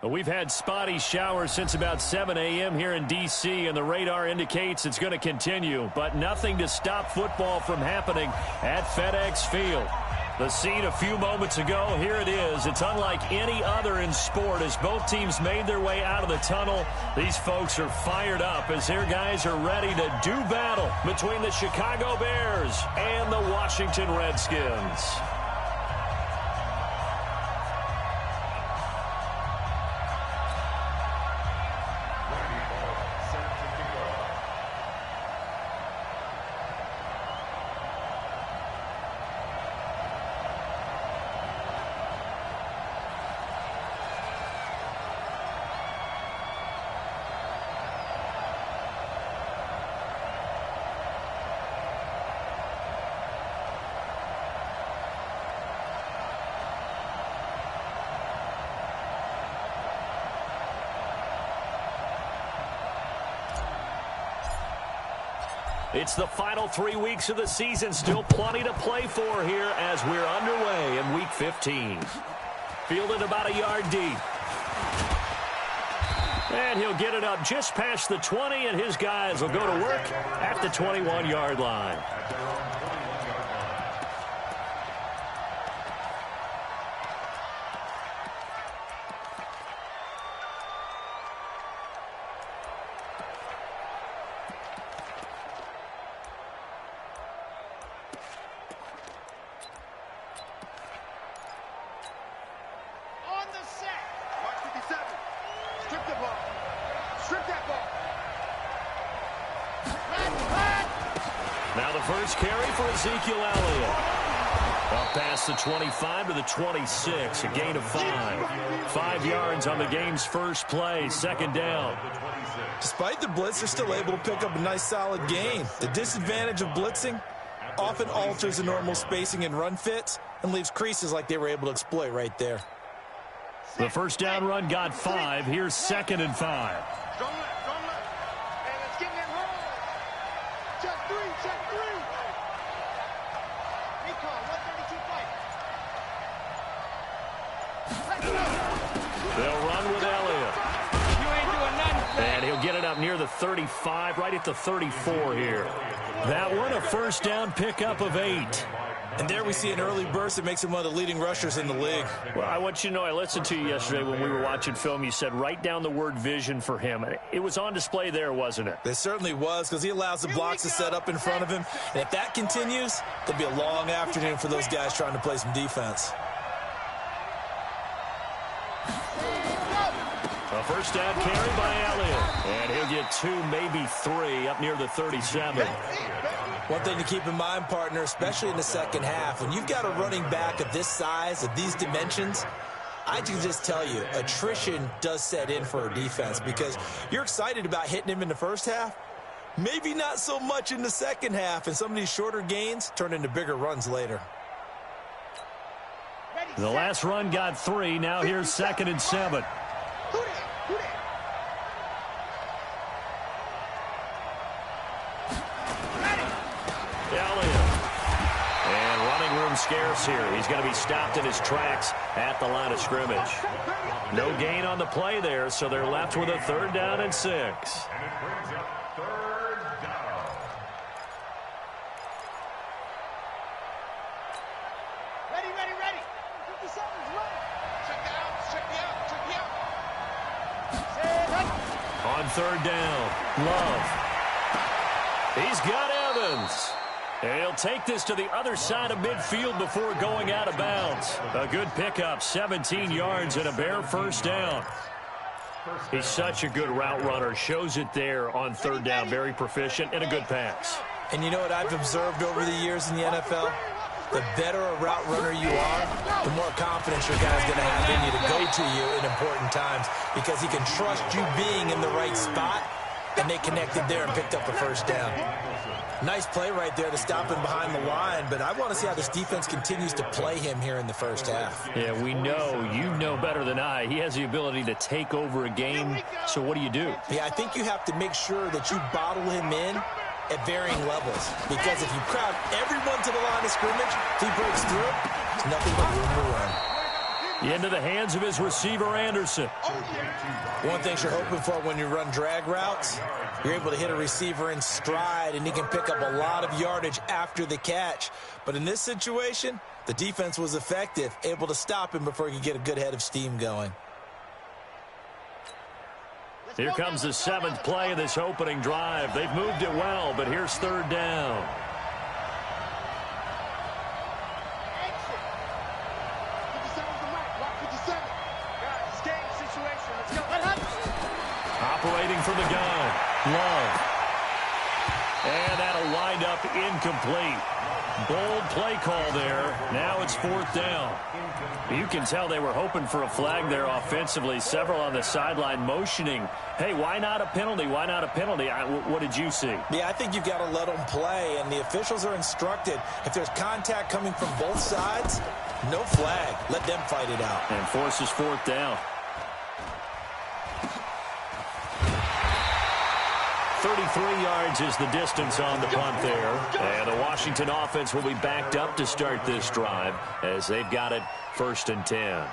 We've had spotty showers since about 7 a.m. here in D.C., and the radar indicates it's going to continue, but nothing to stop football from happening at FedEx Field. The scene a few moments ago, here it is. It's unlike any other in sport as both teams made their way out of the tunnel. These folks are fired up as their guys are ready to do battle between the Chicago Bears and the Washington Redskins. It's the final 3 weeks of the season. Still plenty to play for here as we're underway in Week 15. Fielded about a yard deep. And he'll get it up just past the 20, and his guys will go to work at the 21-yard line. Now the first carry for Ezekiel Elliott. Up past the 25 to the 26, a gain of 5. 5 yards on the game's first play, second down. Despite the blitz, they're still able to pick up a nice solid gain. The disadvantage of blitzing often alters the normal spacing and run fits and leaves creases like they were able to exploit right there. The first down run got 5. Here's 2nd and 5. They'll run with Elliott. And he'll get it up near the 35, right at the 34 here. That one a first down pickup of 8. And there we see an early burst that makes him one of the leading rushers in the league. Well, I want you to know, I listened to you yesterday when we were watching film. You said write down the word vision for him. It was on display there, wasn't it? It certainly was, because he allows the blocks to set up in front of him. And if that continues, it'll be a long afternoon for those guys trying to play some defense. A first down carry by Elliott. And he'll get 2, maybe 3, up near the 37. One thing to keep in mind, partner, especially in the second half, when you've got a running back of this size, of these dimensions, I can just tell you, attrition does set in for a defense because you're excited about hitting him in the first half, maybe not so much in the second half, and some of these shorter gains turn into bigger runs later. The last run got 3. Now here's 2nd and 7. Scarce here. He's going to be stopped in his tracks at the line of scrimmage. No gain on the play there, so they're left with a 3rd down and 6. Ready. 57's ready. Check me out. On 3rd down, Love. He's got Evans. And he'll take this to the other side of midfield before going out of bounds. A good pickup, 17 yards and a Bear first down. He's such a good route runner. Shows it there on 3rd down. Very proficient and a good pass. And you know what I've observed over the years in the NFL? The better a route runner you are, the more confidence your guy's going to have in you to go to you in important times because he can trust you being in the right spot, and they connected there and picked up a first down. Nice play right there to stop him behind the line, but I want to see how this defense continues to play him here in the first half. Yeah, we know, you know better than I, he has the ability to take over a game, so what do? Yeah, I think you have to make sure that you bottle him in at varying levels, because if you crowd everyone to the line of scrimmage, if he breaks through, there's nothing but room to run. Into the hands of his receiver, Anderson. One thing you're hoping for when you run drag routes, you're able to hit a receiver in stride, and he can pick up a lot of yardage after the catch. But in this situation, the defense was effective, able to stop him before he could get a good head of steam going. Here comes the 7th play of this opening drive. They've moved it well, but here's 3rd down. Operating from the gun, Love. And that'll wind up incomplete. Bold play call there. Now it's 4th down. You can tell they were hoping for a flag there offensively. Several on the sideline motioning, hey, why not a penalty? Why not a penalty? What did you see? Yeah, I think you've got to let them play, and the officials are instructed, if there's contact coming from both sides, no flag. Let them fight it out. And forces 4th down. 33 yards is the distance on the punt there. And the Washington offense will be backed up to start this drive as they've got it 1st and 10.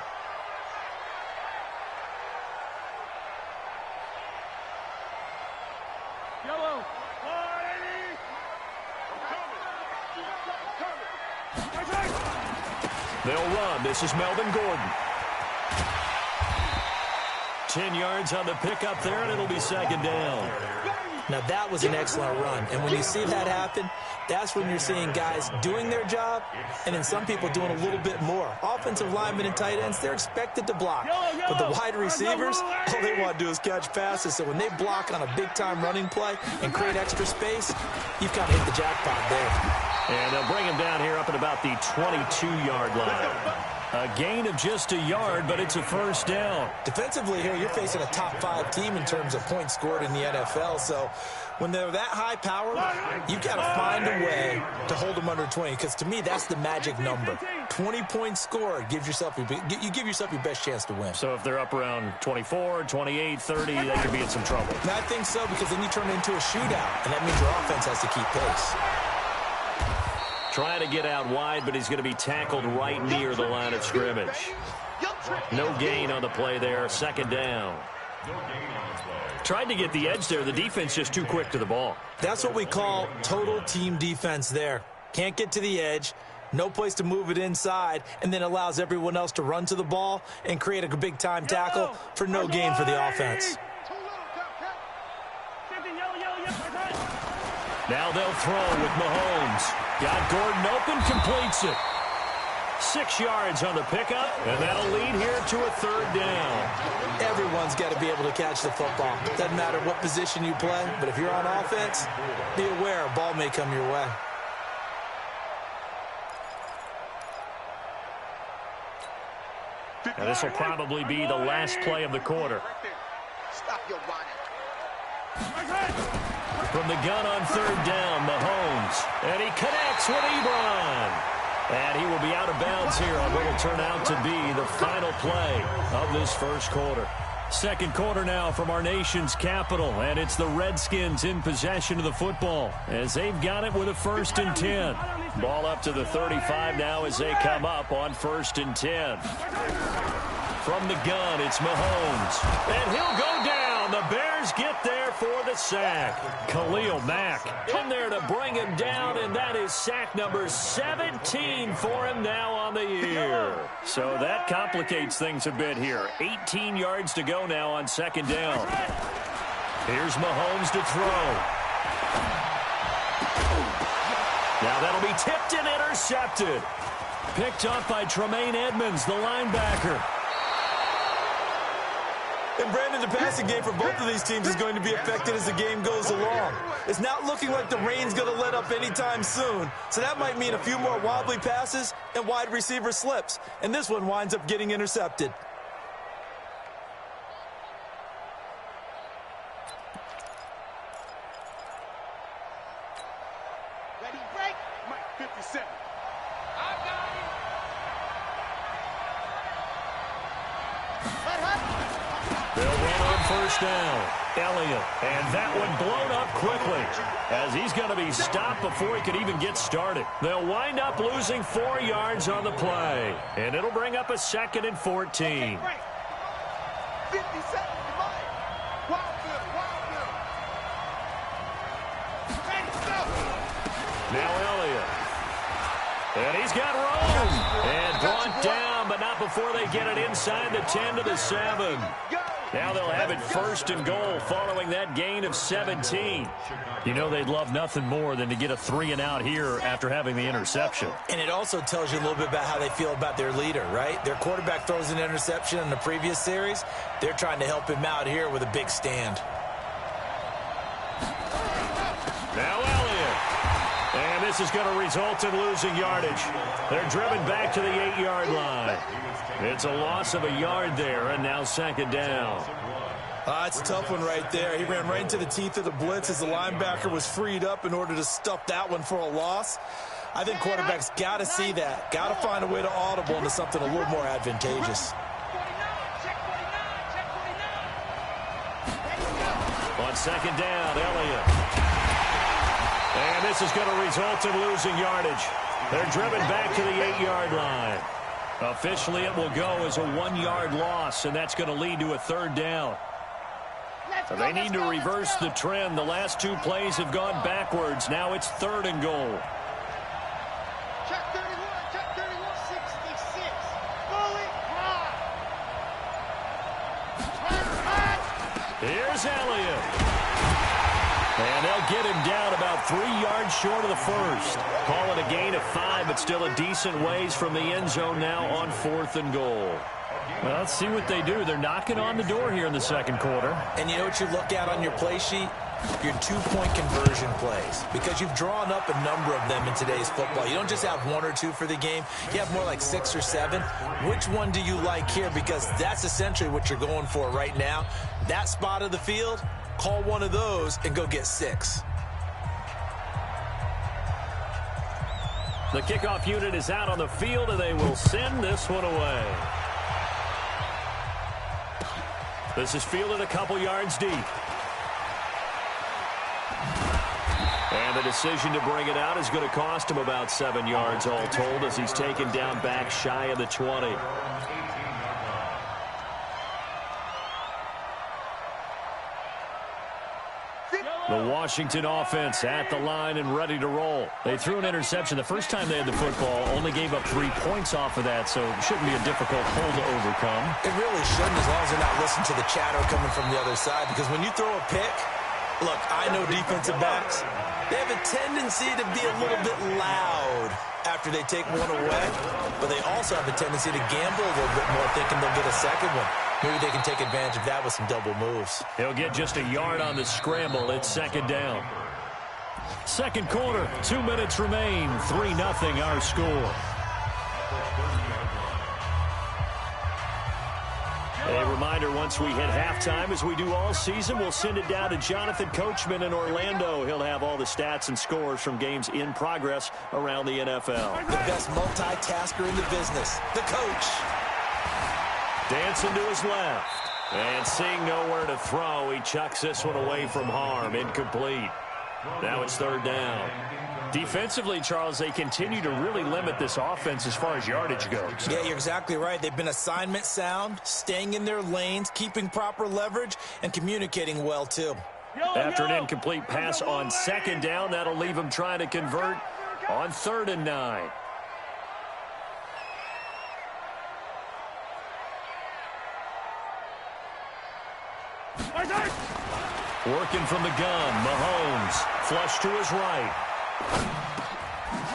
They'll run. This is Melvin Gordon. 10 yards on the pickup there, and it'll be 2nd down. Now, that was an excellent run. And when you see that happen, that's when you're seeing guys doing their job and then some people doing a little bit more. Offensive linemen and tight ends, they're expected to block. But the wide receivers, all they want to do is catch passes. So when they block on a big-time running play and create extra space, you've kind of hit the jackpot there. And they'll bring him down here up at about the 22-yard line. A gain of just a yard, but it's a 1st down. Defensively here, you're facing a top-5 team in terms of points scored in the NFL. So when they're that high-powered, you've got to find a way to hold them under 20. Because to me, that's the magic number. 20 points scored gives yourself you give yourself your best chance to win. So if they're up around 24, 28, 30, they could be in some trouble. And I think so, because then you turn it into a shootout, and that means your offense has to keep pace. Trying to get out wide, but he's going to be tackled right near the line of scrimmage. No gain on the play there. 2nd down. Tried to get the edge there. The defense just too quick to the ball. That's what we call total team defense there. Can't get to the edge, no place to move it inside, and then allows everyone else to run to the ball and create a big-time tackle for no gain for the offense. Now they'll throw with Mahomes. Got Gordon open, completes it. 6 yards on the pickup, and that'll lead here to a 3rd down. Everyone's got to be able to catch the football. Doesn't matter what position you play, but if you're on offense, be aware a ball may come your way. And this will probably be the last play of the quarter. Stop your running. From the gun on 3rd down, Mahomes. And he connects with Ebron. And he will be out of bounds here on what will turn out to be the final play of this 1st quarter. 2nd quarter now from our nation's capital, and it's the Redskins in possession of the football as they've got it with a 1st and 10. Ball up to the 35 now as they come up on 1st and 10. From the gun, it's Mahomes, and he'll go down. The Bears get there for the sack. Khalil Mack in there to bring him down, and that is sack number 17 for him now on the year. So that complicates things a bit here. 18 yards to go now on 2nd down. Here's Mahomes to throw. Now that'll be tipped and intercepted. Picked up by Tremaine Edmonds, the linebacker. And Brandon, the passing game for both of these teams is going to be affected as the game goes along. It's not looking like the rain's going to let up anytime soon. So that might mean a few more wobbly passes and wide receiver slips. And this one winds up getting intercepted. Ready, break. Mike 57. I've got him. They'll run over first down. Elliott. And that one blown up quickly as he's going to be stopped before he could even get started. They'll wind up losing 4 yards on the play. And it'll bring up a 2nd and 14. 50 seconds. Now Elliott. And he's got room. And brought down, but not before they get it inside the 10 to the 7. Now they'll have it 1st and goal following that gain of 17. You know they'd love nothing more than to get a 3-and-out here after having the interception. And it also tells you a little bit about how they feel about their leader, right? Their quarterback throws an interception in the previous series. They're trying to help him out here with a big stand. Now Elliott. And this is going to result in losing yardage. They're driven back to the 8-yard line. It's a loss of a yard there, and now 2nd down. It's a tough one right there. He ran right into the teeth of the blitz as the linebacker was freed up in order to stuff that one for a loss. I think quarterbacks got to see that. Got to find a way to audible into something a little more advantageous. On 2nd down, Elliott. And this is going to result in losing yardage. They're driven back to the 8-yard line. Officially, it will go as a 1-yard loss, and that's going to lead to a 3rd down. So they need to reverse the trend. The last 2 plays have gone backwards. Now it's 3rd and goal. Check 31, check 31, 66. Fully high. Here's Elliott. And they'll get him down about 3 yards short of the 1st. Call it a gain of 5, but still a decent ways from the end zone now on 4th and goal. Well, let's see what they do. They're knocking on the door here in the 2nd quarter. And you know what you look at on your play sheet? Your 2-point conversion plays. Because you've drawn up a number of them in today's football. You don't just have 1 or 2 for the game. You have more like 6 or 7. Which one do you like here? Because that's essentially what you're going for right now. That spot of the field, call one of those and go get 6. The kickoff unit is out on the field, and they will send this one away. This is fielded a couple yards deep. And the decision to bring it out is going to cost him about 7 yards all told as he's taken down back shy of the 20. The Washington offense at the line and ready to roll. They threw an interception the first time they had the football, only gave up 3 points off of that, so it shouldn't be a difficult hole to overcome. It really shouldn't, as long as they're not listening to the chatter coming from the other side, because when you throw a pick, look, I know defensive backs, they have a tendency to be a little bit loud after they take one away, but they also have a tendency to gamble a little bit more, thinking they'll get a second one. Maybe they can take advantage of that with some double moves. He'll get just a yard on the scramble. It's 2nd down. 2nd quarter, 2 minutes remain. 3-0 our score. A reminder, once we hit halftime, as we do all season, we'll send it down to Jonathan Coachman in Orlando. He'll have all the stats and scores from games in progress around the NFL. The best multitasker in the business, the coach. Dancing to his left. And seeing nowhere to throw, he chucks this one away from harm. Incomplete. Now it's 3rd down. Defensively, Charles, they continue to really limit this offense as far as yardage goes. Yeah, you're exactly right. They've been assignment sound, staying in their lanes, keeping proper leverage, and communicating well, too. After an incomplete pass on 2nd down, that'll leave them trying to convert on 3rd and 9. Working from the gun, Mahomes, flush to his right.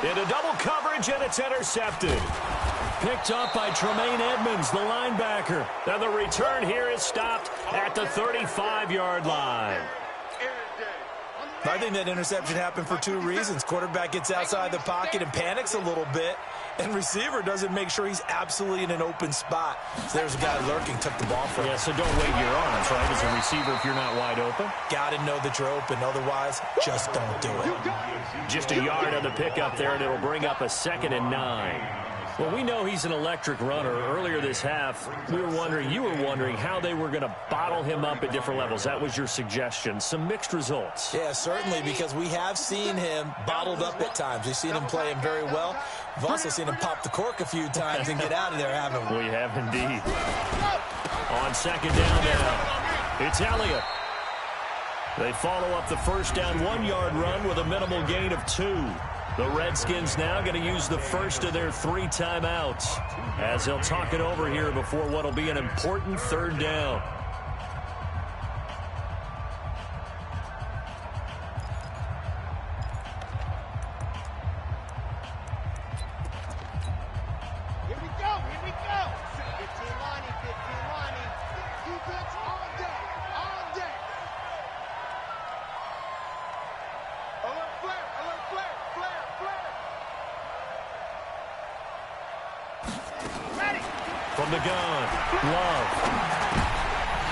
Into double coverage, and it's intercepted. Picked up by Tremaine Edmonds, the linebacker. Now the return here is stopped at the 35-yard line. I think that interception happened for 2 reasons. Quarterback gets outside the pocket and panics a little bit, and receiver doesn't make sure he's absolutely in an open spot. So there's a guy lurking, took the ball from him. Yeah, so don't wave your arms, right, as a receiver if you're not wide open. Got to know that you're open. Otherwise, just don't do it. Just a yard on the pickup there, and it'll bring up a 2nd and 9. Well, we know he's an electric runner. Earlier this half, you were wondering how they were going to bottle him up at different levels. That was your suggestion. Some mixed results. Yeah, certainly, because we have seen him bottled up at times. We've seen him play him very well. We've also seen him pop the cork a few times and get out of there, haven't we? We have indeed. On second down now, it's Elliott. They follow up the first down 1-yard run with a minimal gain of 2. The Redskins now going to use the first of their 3 timeouts as they'll talk it over here before what will be an important third down. Here we go, here we go. 15 lining, 15 lining. Defense all day, all day. Alert flare, alert flare, flare, flare. Ready. From the gun, Love.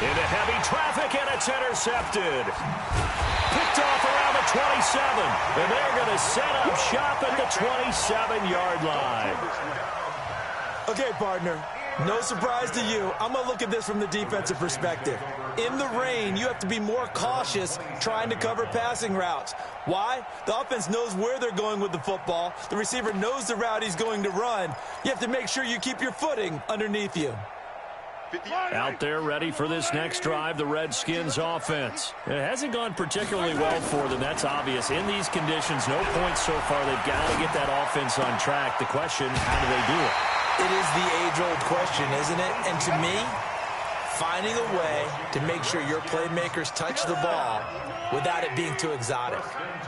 Into heavy traffic, and it's intercepted. Picked off around the 27, and they're going to set up shop at the 27-yard line. Okay, partner, no surprise to you. I'm going to look at this from the defensive perspective. In the rain, you have to be more cautious trying to cover passing routes. Why? The offense knows where they're going with the football. The receiver knows the route he's going to run. You have to make sure you keep your footing underneath you. Out there ready for this next drive, the Redskins offense. It hasn't gone particularly well for them, that's obvious. In these conditions, no points so far. They've got to get that offense on track. The question, how do they do it? It is the age-old question, isn't it? And to me, finding a way to make sure your playmakers touch the ball without it being too exotic.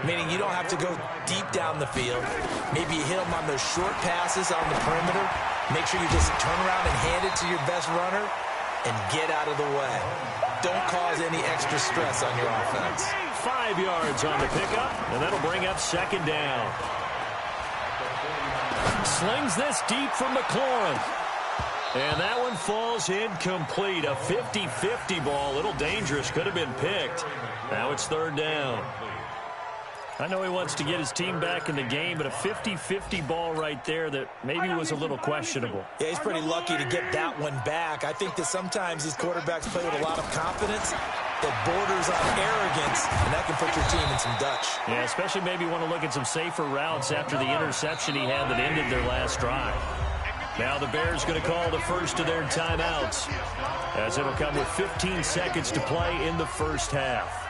Meaning you don't have to go deep down the field. Maybe you hit them on those short passes on the perimeter. Make sure you just turn around and hand it to your best runner and get out of the way. Don't cause any extra stress on your offense. 5 yards on the pickup, and that'll bring up second down. Slings this deep from McLaurin. And that one falls incomplete. A 50-50 ball. A little dangerous. Could have been picked. Now it's third down. I know he wants to get his team back in the game, but a 50-50 ball right there that maybe was a little questionable. Yeah, he's pretty lucky to get that one back. I think that sometimes these quarterbacks play with a lot of confidence that borders on arrogance, and that can put your team in some Dutch. Yeah, especially maybe want to look at some safer routes after the interception he had that ended their last drive. Now the Bears going to call the first of their timeouts, as it'll come with 15 seconds to play in the first half.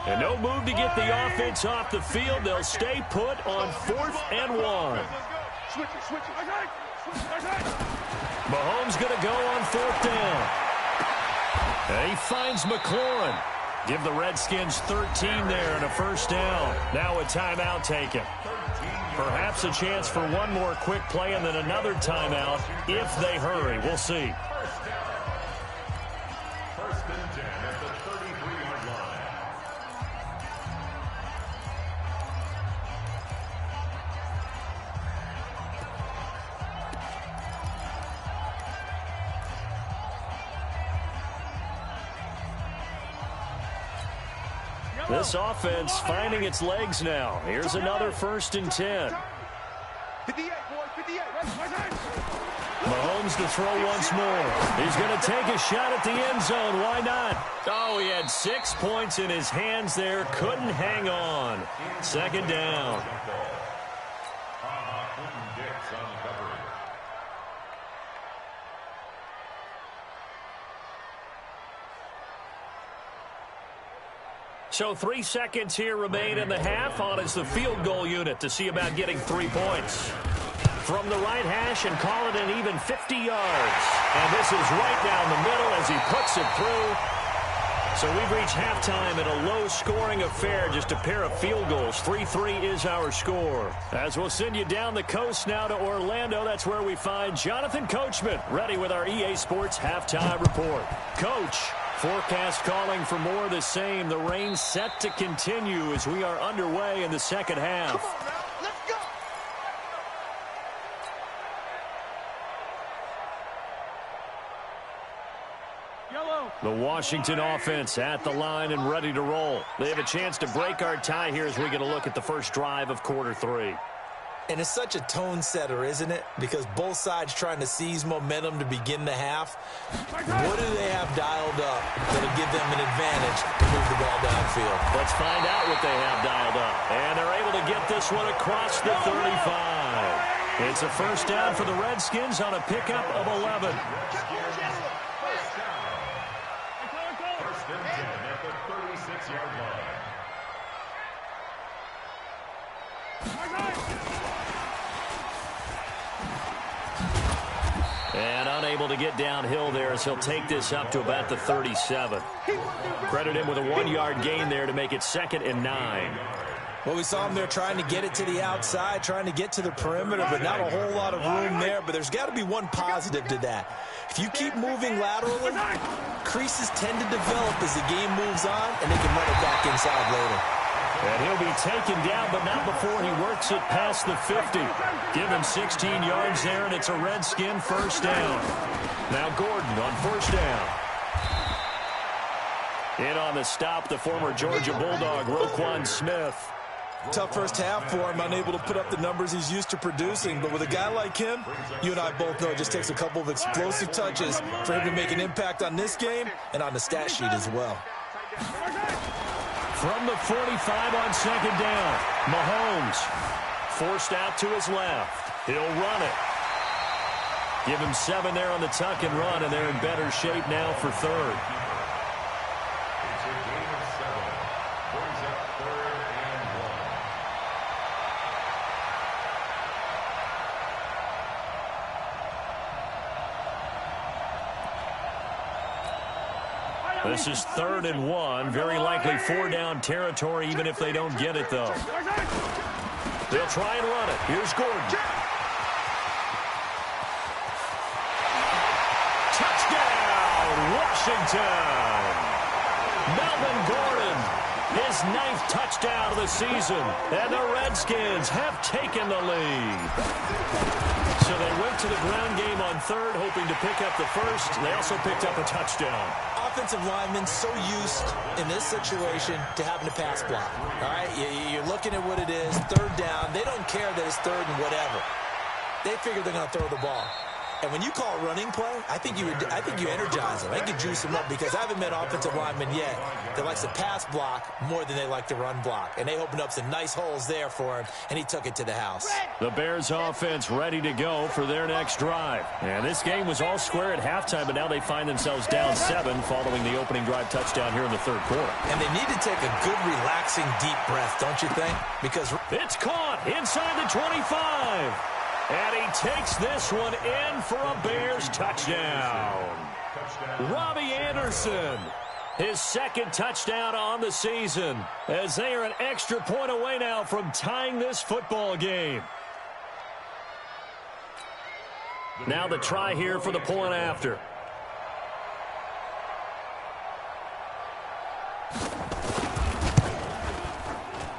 And no move to get the offense off the field. They'll stay put on 4th and 1. Switch it, switch it. Mahomes going to go on 4th down. And he finds McLaurin. Give the Redskins 13 there and a first down. Now a timeout taken. Perhaps a chance for one more quick play and then another timeout if they hurry. We'll see. This offense finding its legs now. Here's another 1st and 10. 58, boys, 58. Mahomes to throw once more. He's going to take a shot at the end zone. Why not? Oh, he had 6 points in his hands there. Couldn't hang on. Second down. So 3 seconds here remain in the half. On is the field goal unit to see about getting 3 points. From the right hash and call it an even 50 yards. And this is right down the middle as he puts it through. So we've reached halftime in a low-scoring affair, just a pair of field goals. 3-3 is our score. As we'll send you down the coast now to Orlando, that's where we find Jonathan Coachman, ready with our EA Sports halftime report. Coach, forecast calling for more of the same. The rain set to continue as we are underway in the second half. Come on, now. Let's go. The Washington offense at the line and ready to roll. They have a chance to break our tie here as we get a look at the first drive of quarter 3. And it's such a tone setter, isn't it? Because both sides trying to seize momentum to begin the half. What do they have dialed up that'll give them an advantage to move the ball downfield? Let's find out what they have dialed up. And they're able to get this one across the 35. It's a first down for the Redskins on a pickup of 11. And unable to get downhill there as he'll take this up to about the 37. Credit him with a 1-yard gain there to make it 2nd and 9. Well, we saw him there trying to get it to the outside, trying to get to the perimeter, but not a whole lot of room there. But there's got to be one positive to that. If you keep moving laterally, creases tend to develop as the game moves on, and they can run it back inside later. And he'll be taken down, but not before he works it past the 50. Give him 16 yards there, and it's a Redskin first down. Now Gordon on first down. In on the stop, the former Georgia Bulldog, Roquan Smith. Tough first half for him, unable to put up the numbers he's used to producing. But with a guy like him, you and I both know it just takes a couple of explosive touches for him to make an impact on this game and on the stat sheet as well. From the 45 on second down, Mahomes forced out to his left. He'll run it. Give him 7 there on the tuck and run, and they're in better shape now for third. It's a gain of 7. Brings up 3rd and 1. This is 3rd and 1. Very likely 4-down territory, even if they don't get it, though. They'll try and run it. Here's Gordon. Touchdown, Washington! Melvin Gordon, his 9th touchdown of the season. And the Redskins have taken the lead. So they went to the ground game on 3rd, hoping to pick up the first. They also picked up a touchdown. Offensive linemen so used in this situation to having to pass block. All right, you're looking at what it is, 3rd down. They don't care that it's 3rd and whatever. They figure they're going to throw the ball. And when you call running play, I think you energize them. I think you juice them up because I haven't met offensive linemen yet that likes to pass block more than they like to run block. And they opened up some nice holes there for him, and he took it to the house. The Bears offense ready to go for their next drive. And this game was all square at halftime, but now they find themselves down 7 following the opening drive touchdown here in the 3rd quarter. And they need to take a good, relaxing, deep breath, don't you think? Because it's caught inside the 25. And he takes this one in for a Bears touchdown. Robbie Anderson, his 2nd touchdown on the season, as they are an extra point away now from tying this football game. Now the try here for the point after.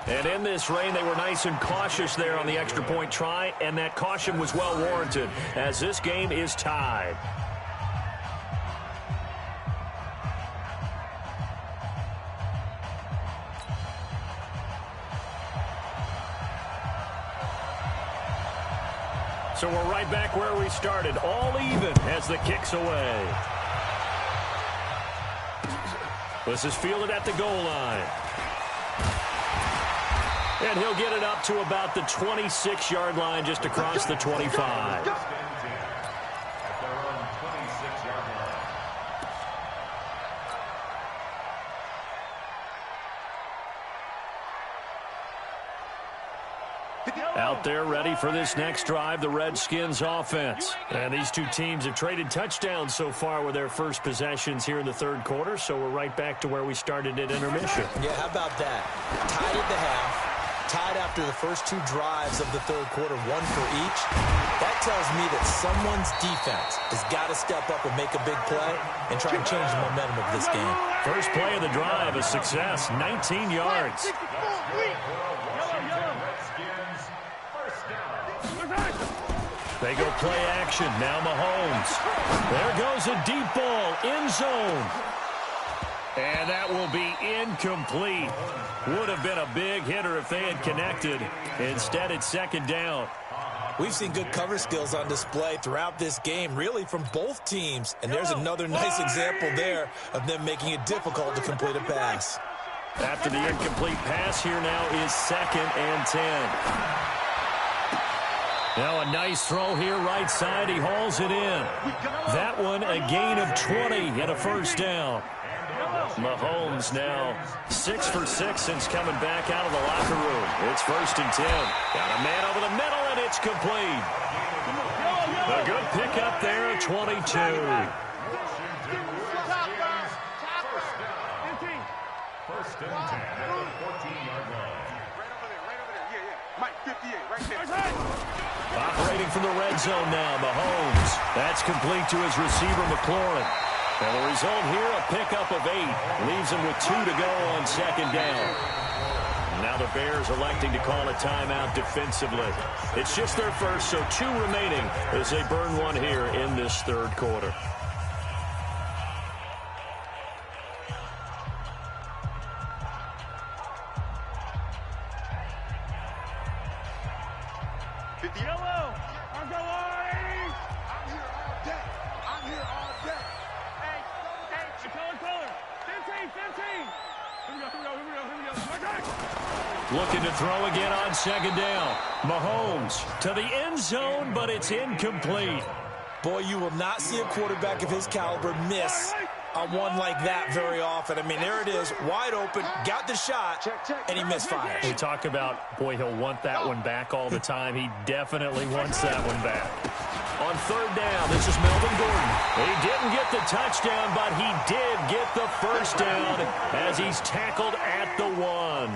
And in this rain, they were nice and cautious there on the extra point try, and that caution was well warranted as this game is tied. So we're right back where we started, all even as the kick's away. This is fielded at the goal line. And he'll get it up to about the 26-yard line, just across the 25. Out there ready for this next drive, the Redskins offense. And these two teams have traded touchdowns so far with their first possessions here in the 3rd quarter, so we're right back to where we started at intermission. Yeah, how about that? Tied at the half. Tied after the first 2 drives of the 3rd quarter, 1 for each. That tells me that someone's defense has got to step up and make a big play and try and change the momentum of this game. First play of the drive, a success, 19 yards. They go play action. Now Mahomes. There goes a deep ball, end zone. And that will be incomplete. Would have been a big hitter if they had connected. Instead, it's second down. We've seen good cover skills on display throughout this game, really from both teams. And there's another nice example there of them making it difficult to complete a pass. After the incomplete pass, here now is 2nd and 10. Now a nice throw here right side. He hauls it in. That one a gain of 20 and a first down. Mahomes now 6 for 6 since coming back out of the locker room. It's 1st and 10. Got a man over the middle, and it's complete. A good pickup there at 22. First and 10 at the 14-yard line. Right over there. Yeah. Mike, 58, right there. Operating from the red zone now, Mahomes. That's complete to his receiver, McLaurin. And the result here, a pickup of 8. Leaves him with 2 to go on second down. Now the Bears electing to call a timeout defensively. It's just their first, so 2 remaining as they burn one here in this third quarter. Yellow! I'm here all day. I'm here all day. Hey, color. 15. Here we go. Looking to throw again on second down. Mahomes to the end zone, but it's incomplete. Boy, you will not see a quarterback of his caliber miss on one like that very often. I mean, there it is, wide open, got the shot, and he misfires. We talk about, boy, he'll want that one back all the time. He definitely wants that one back. On third down, this is Melvin Gordon. He didn't get the touchdown, but he did get the first down as he's tackled at the 1.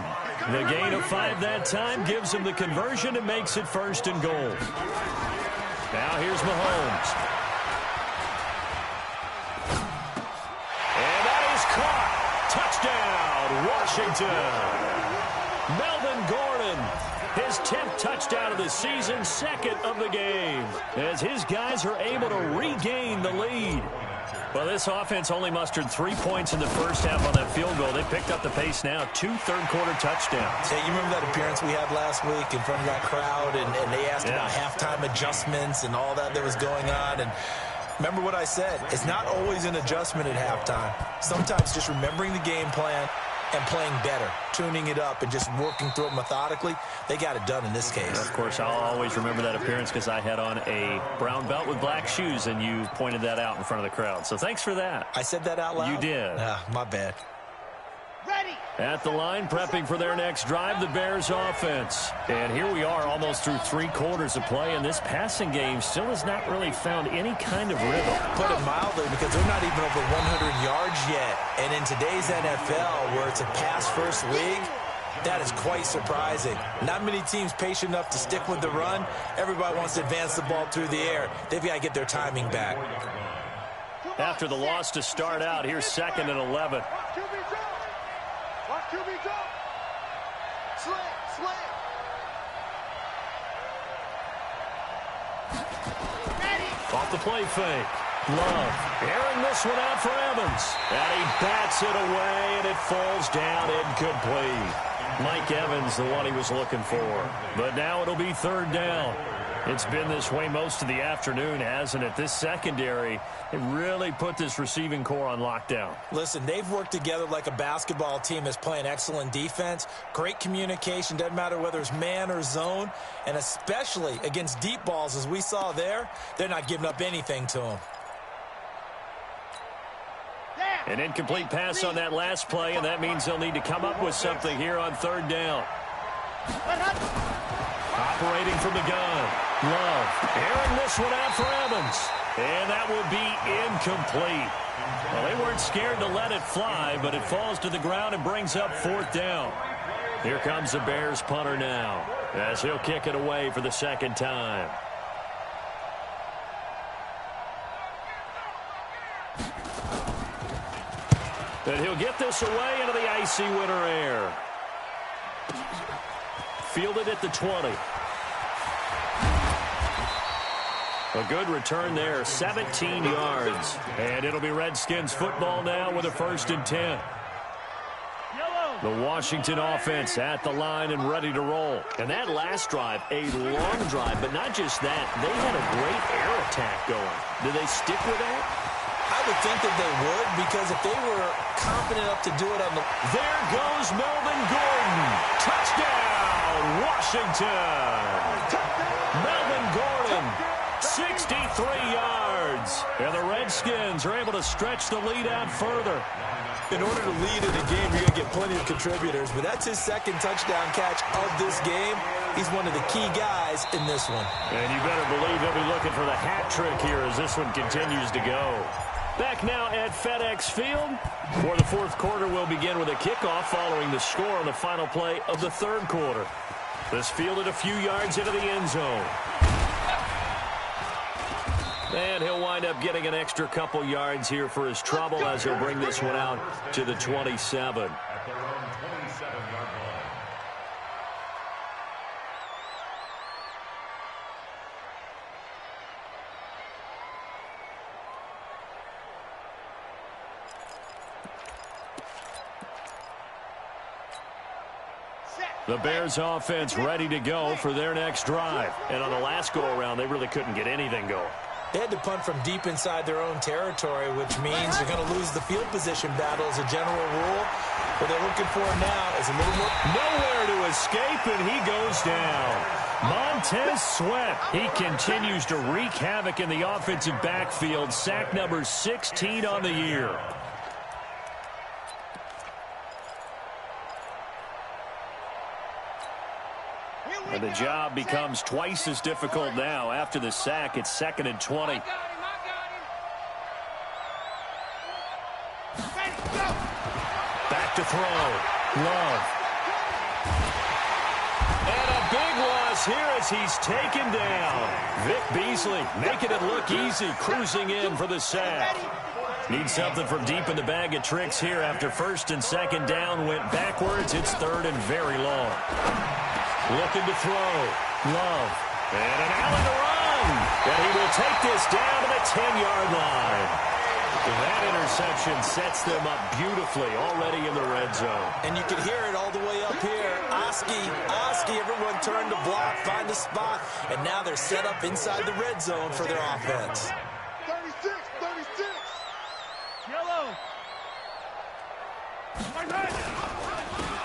The gain of 5 that time gives him the conversion and makes it 1st and goal. Now here's Mahomes. And that is caught. Touchdown, Washington. Melvin Gordon, his 10th touchdown of the season, 2nd of the game, as his guys are able to regain the lead. Well, this offense only mustered 3 points in the first half on that field goal. They picked up the pace now, 2 third-quarter touchdowns. Hey, you remember that appearance we had last week in front of that crowd, and they asked about halftime adjustments and all that was going on, and remember what I said. It's not always an adjustment at halftime. Sometimes just remembering the game plan and playing better, tuning it up and just working through it methodically. They got it done in this case. Of course, I'll always remember that appearance because I had on a brown belt with black shoes, and you pointed that out in front of the crowd. So thanks for that. I said that out loud? You did. My bad. Ready. At the line, prepping for their next drive, the Bears offense. And here we are almost through 3 quarters of play, and this passing game still has not really found any kind of rhythm. Put it mildly, because they're not even over 100 yards yet. And in today's NFL, where it's a pass-first league, that is quite surprising. Not many teams patient enough to stick with the run. Everybody wants to advance the ball through the air. They've got to get their timing back. After the loss to start out, here's 2nd and 11. QB drop. Slam. Ready. Off the play fake. Love airing this one out for Evans. And he bats it away, and it falls down incomplete. Mike Evans, the one he was looking for. But now it'll be 3rd down. It's been this way most of the afternoon, hasn't it? This secondary, it really put this receiving core on lockdown. Listen, they've worked together like a basketball team that's playing excellent defense. Great communication, doesn't matter whether it's man or zone. And especially against deep balls, as we saw there, they're not giving up anything to them. An incomplete pass on that last play, and that means they'll need to come up with something here on 3rd down. Operating from the gun. Love airing this one out for Evans. And that will be incomplete. Well, they weren't scared to let it fly, but it falls to the ground and brings up 4th down. Here comes the Bears punter now, as he'll kick it away for the 2nd time. And he'll get this away into the icy winter air. Fielded at the 20. A good return there, 17 yards. And it'll be Redskins football now with a 1st and 10. The Washington offense at the line and ready to roll. And that last drive, a long drive, but not just that. They had a great air attack going. Do they stick with that? I would think that they would, because if they were confident enough to do it on the... There goes Melvin Gordon. Touchdown, Washington. Melvin Gordon, 63 yards. And the Redskins are able to stretch the lead out further. In order to lead in a game, you're going to get plenty of contributors, but that's his 2nd touchdown catch of this game. He's one of the key guys in this one. And you better believe he'll be looking for the hat trick here as this one continues to go. Back now at FedEx Field. For the 4th quarter, we'll begin with a kickoff following the score on the final play of the 3rd quarter. This fielded a few yards into the end zone. And he'll wind up getting an extra couple yards here for his trouble as he'll bring this one out to the 27. At their own 27-yard line. The Bears offense ready to go for their next drive. And on the last go-around, they really couldn't get anything going. They had to punt from deep inside their own territory, which means they're going to lose the field position battle as a general rule. What they're looking for now is a little more... Nowhere to escape, and he goes down. Montez Sweat. He continues to wreak havoc in the offensive backfield. Sack number 16 on the year. And the job becomes twice as difficult now. After the sack, it's 2nd and 20. Back to throw. Love. And a big loss here as he's taken down. Vic Beasley making it look easy, cruising in for the sack. Needs something from deep in the bag of tricks here after 1st and 2nd down went backwards. It's 3rd and very long. Looking to throw. Love. And an alley to run. And he will take this down to the 10-yard line. That interception sets them up beautifully already in the red zone. And you can hear it all the way up here. Oski, everyone turned to block, find a spot. And now they're set up inside the red zone for their offense. 36. Yellow.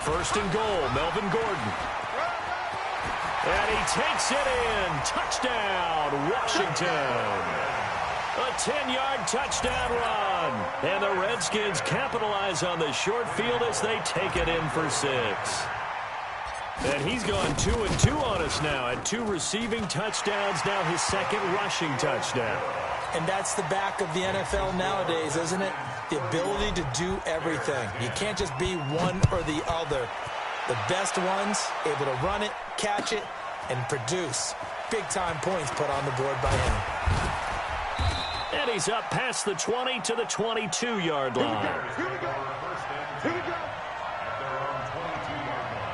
1st and goal, Melvin Gordon. And he takes it in. Touchdown, Washington. A 10-yard touchdown run. And the Redskins capitalize on the short field as they take it in for 6. And he's gone 2-2 on us now. At 2 receiving touchdowns, now his 2nd rushing touchdown. And that's the back of the NFL nowadays, isn't it? The ability to do everything. You can't just be one or the other. The best ones, able to run it, catch it, and produce. Big-time points put on the board by him. And he's up past the 20 to the 22-yard line. Here we go. At their own 22-yard line.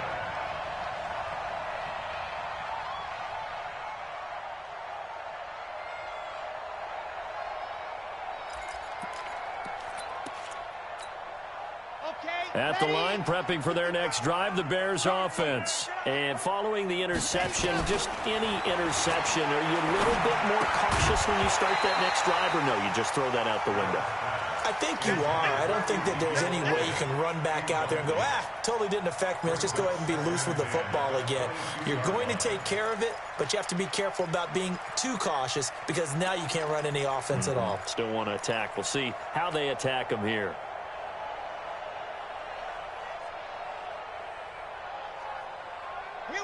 At the line, prepping for their next drive, the Bears offense. And following the interception, just any interception, are you a little bit more cautious when you start that next drive, or no, you just throw that out the window? I think you are. I don't think that there's any way you can run back out there and go, totally didn't affect me. Let's just go ahead and be loose with the football again. You're going to take care of it, but you have to be careful about being too cautious because now you can't run any offense at all. Still want to attack. We'll see how they attack them here.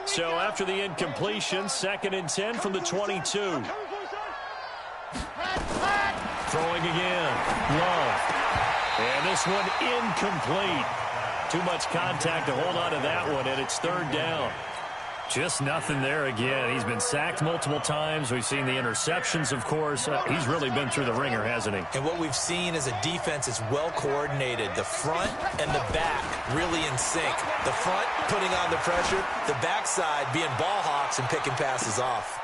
So after the incompletion, 2nd and 10 from the 22. Throwing again. Love. And this one incomplete. Too much contact to hold on to that one, and it's 3rd down. Just nothing there again. He's been sacked multiple times. We've seen the interceptions, of course. He's really been through the ringer, hasn't he? And what we've seen is a defense that's well coordinated. The front and the back really in sync. The front putting on the pressure, the backside being ball hawks and picking passes off.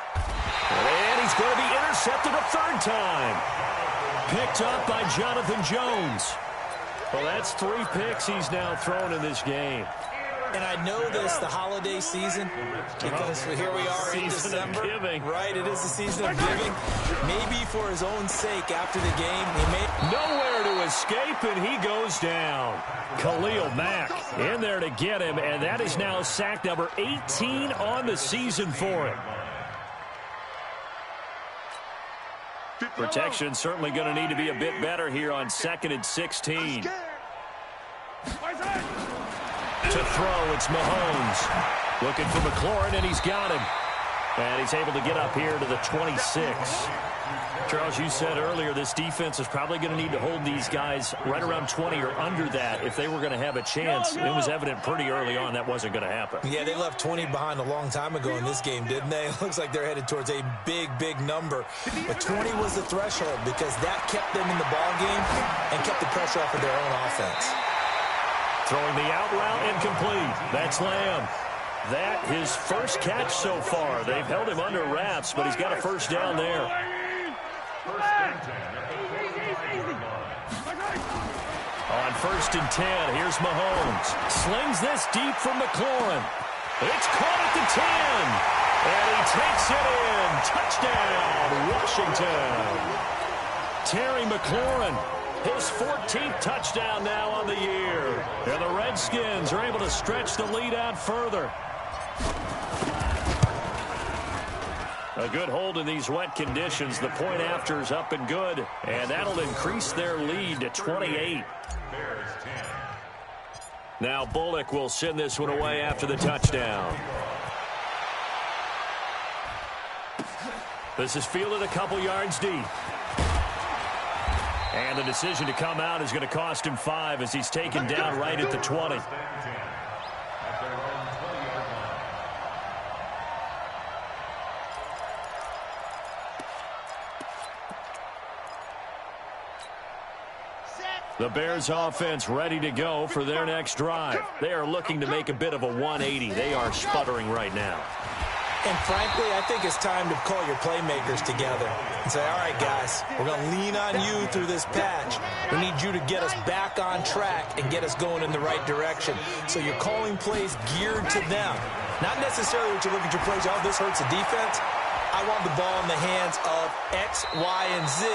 And he's going to be intercepted a third time. Picked up by Jonathan Jones. Well, that's 3 picks he's now thrown in this game. And I know this, the holiday season, because here we are in December. Giving. Right, it is the season of giving. Maybe for his own sake after the game, he may... Nowhere to escape, and he goes down. Khalil Mack in there to get him, and that is now sack number 18 on the season for him. Protection certainly going to need to be a bit better here on 2nd and 16. To throw, it's Mahomes. Looking for McLaurin, and he's got him. And he's able to get up here to the 26. Charles, you said earlier this defense is probably going to need to hold these guys right around 20 or under that if they were going to have a chance. It was evident pretty early on that wasn't going to happen. Yeah, they left 20 behind a long time ago in this game, didn't they? It looks like they're headed towards a big, big number. But 20 was the threshold because that kept them in the ball game and kept the pressure off of their own offense. Throwing the out route incomplete. That's Lamb. That his first catch so far. They've held him under wraps, but he's got a first down there. On 1st and 10, here's Mahomes. Slings this deep from McLaurin. It's caught at the 10. And he takes it in. Touchdown, Washington. Terry McLaurin. His 14th touchdown now on the year. And the Redskins are able to stretch the lead out further. A good hold in these wet conditions. The point after is up and good. And that'll increase their lead to 28. Now Bullock will send this one away after the touchdown. This is fielded a couple yards deep. And the decision to come out is going to cost him 5 as he's taken down right at the 20. The Bears offense ready to go for their next drive. They are looking to make a bit of a 180. They are sputtering right now. And frankly, I think it's time to call your playmakers together and say, all right, guys, we're going to lean on you through this patch. We need you to get us back on track and get us going in the right direction. So you're calling plays geared to them. Not necessarily what you look at your plays, oh, this hurts the defense. I want the ball in the hands of X, Y, and Z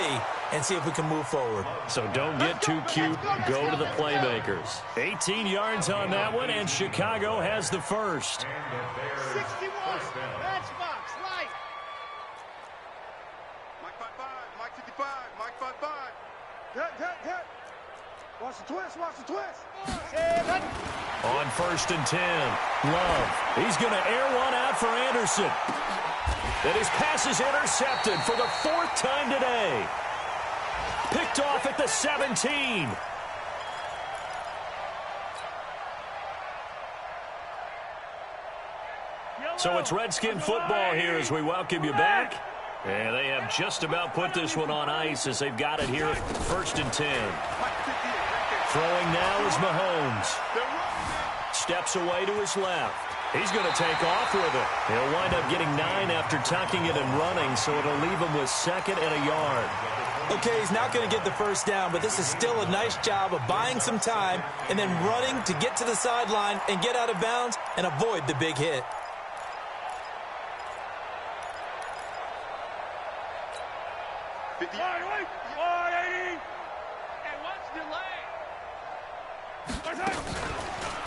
and see if we can move forward. So don't get too cute. Go to the playmakers. 18 yards on that one, and Chicago has the first. 61. Matchbox, right. Mike 55, Mike 55, Mike 55. Hit. Watch the twist, watch the twist. 7. On 1st and 10, Love. He's going to air one out for Anderson. And his pass is intercepted for the 4th time today. Picked off at the 17. So it's Redskin football here as we welcome you back. And they have just about put this one on ice as they've got it here 1st and 10. Throwing now is Mahomes. Steps away to his left. He's going to take off with it. He'll wind up getting 9 after tucking it and running, so it'll leave him with 2nd and a yard. Okay, he's not going to get the first down, but this is still a nice job of buying some time and then running to get to the sideline and get out of bounds and avoid the big hit.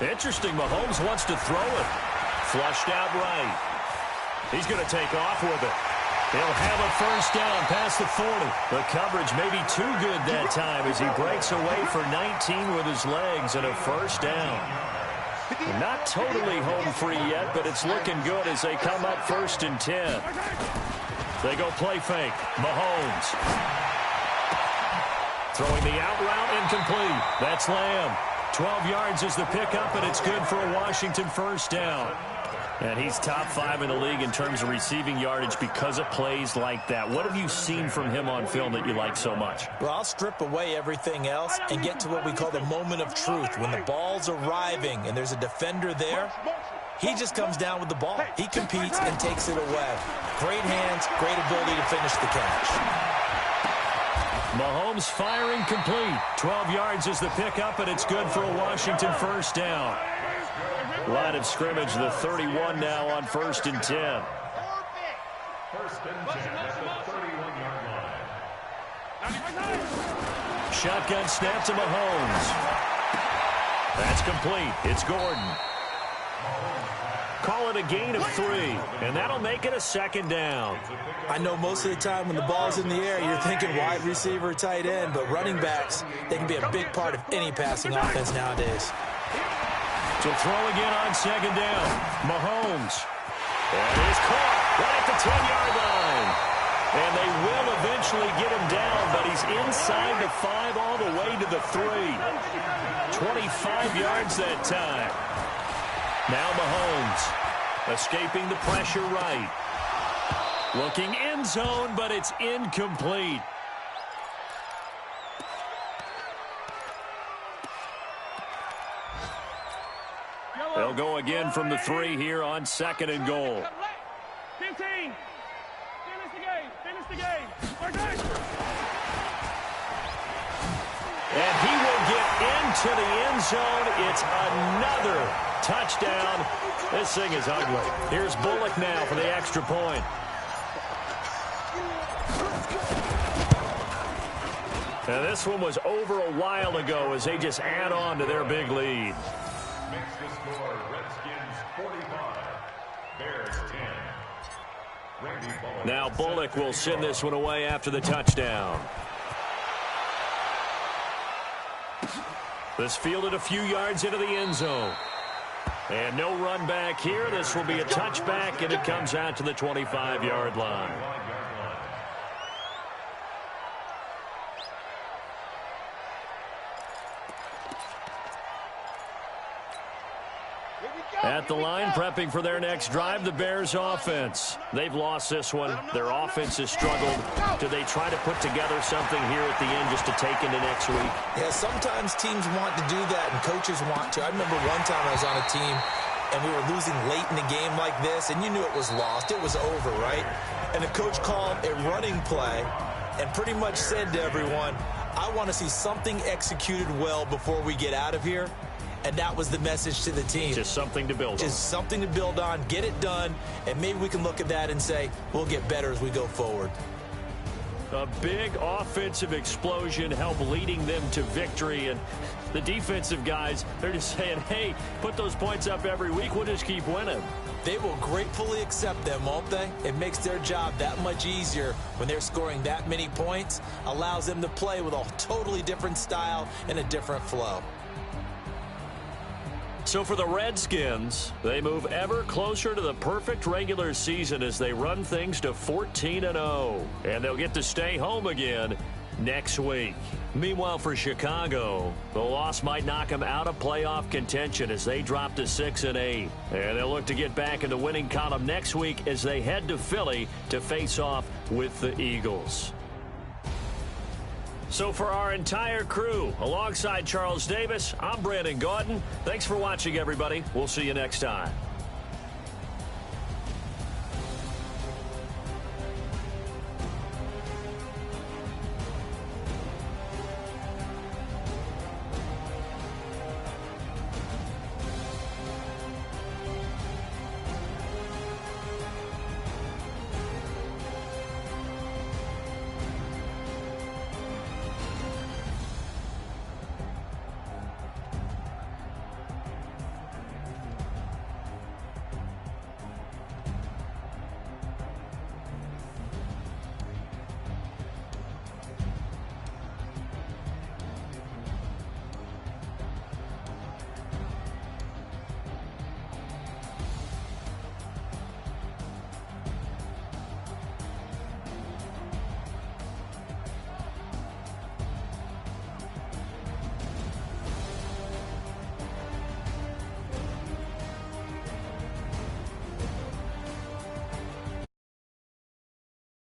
Interesting, Mahomes wants to throw it. Flushed out right. He's going to take off with it. He'll have a first down past the 40. The coverage may be too good that time as he breaks away for 19 with his legs and a first down. Not totally home free yet, but it's looking good as they come up 1st and 10. They go play fake. Mahomes. Throwing the out route incomplete. That's Lamb. 12 yards is the pickup, and it's good for a Washington first down. And he's top 5 in the league in terms of receiving yardage because of plays like that. What have you seen from him on film that you like so much? Well, I'll strip away everything else and get to what we call the moment of truth. When the ball's arriving and there's a defender there, He just comes down with the ball. He competes and takes it away. Great hands, great ability to finish the catch. Mahomes firing complete. 12 yards is the pickup, and it's good for a Washington first down. Line of scrimmage, the 31 now on 1st and 10. First and 10 at the 31-yard line. Shotgun snap to Mahomes. That's complete. It's Gordon. Call it a gain of 3, and that'll make it a 2nd down. I know most of the time when the ball's in the air, you're thinking wide receiver, tight end, but running backs, they can be a big part of any passing offense nowadays. To throw again on 2nd down. Mahomes. And he's caught right at the 10-yard line. And they will eventually get him down, but he's inside the 5 all the way to the 3. 25 yards that time. Now Mahomes escaping the pressure right. Looking end zone, but it's incomplete. They'll go again from the 3 here on 2nd and goal. 15. Finish the game. Finish the game. And he will get into the end zone. It's another touchdown. This thing is ugly. Here's Bullock now for the extra point. Now this one was over a while ago as they just add on to their big lead. Makes the score Redskins 45, Bears 10. Randy Bullock. Now Bullock will send this one away after the touchdown. This fielded a few yards into the end zone. And no run back here. This will be a touchback, and it comes out to the 25-yard line. At the line, prepping for their next drive, the Bears offense. They've lost this one. Their offense has struggled. Do they try to put together something here at the end just to take into next week? Yeah, sometimes teams want to do that and coaches want to. I remember one time I was on a team and we were losing late in the game like this, and you knew it was lost. It was over, right? And the coach called a running play and pretty much said to everyone, I want to see something executed well before we get out of here. And that was the message to the team. Just something to build on. Just something to build on, get it done, and maybe we can look at that and say, we'll get better as we go forward. A big offensive explosion helped leading them to victory. And the defensive guys, they're just saying, hey, put those points up every week. We'll just keep winning. They will gratefully accept them, won't they? It makes their job that much easier when they're scoring that many points. Allows them to play with a totally different style and a different flow. So for the Redskins, they move ever closer to the perfect regular season as they run things to 14-0. And they'll get to stay home again next week. Meanwhile, for Chicago, the loss might knock them out of playoff contention as they drop to 6-8. And they'll look to get back in the winning column next week as they head to Philly to face off with the Eagles. So for our entire crew, alongside Charles Davis, I'm Brandon Gaudin. Thanks for watching, everybody. We'll see you next time.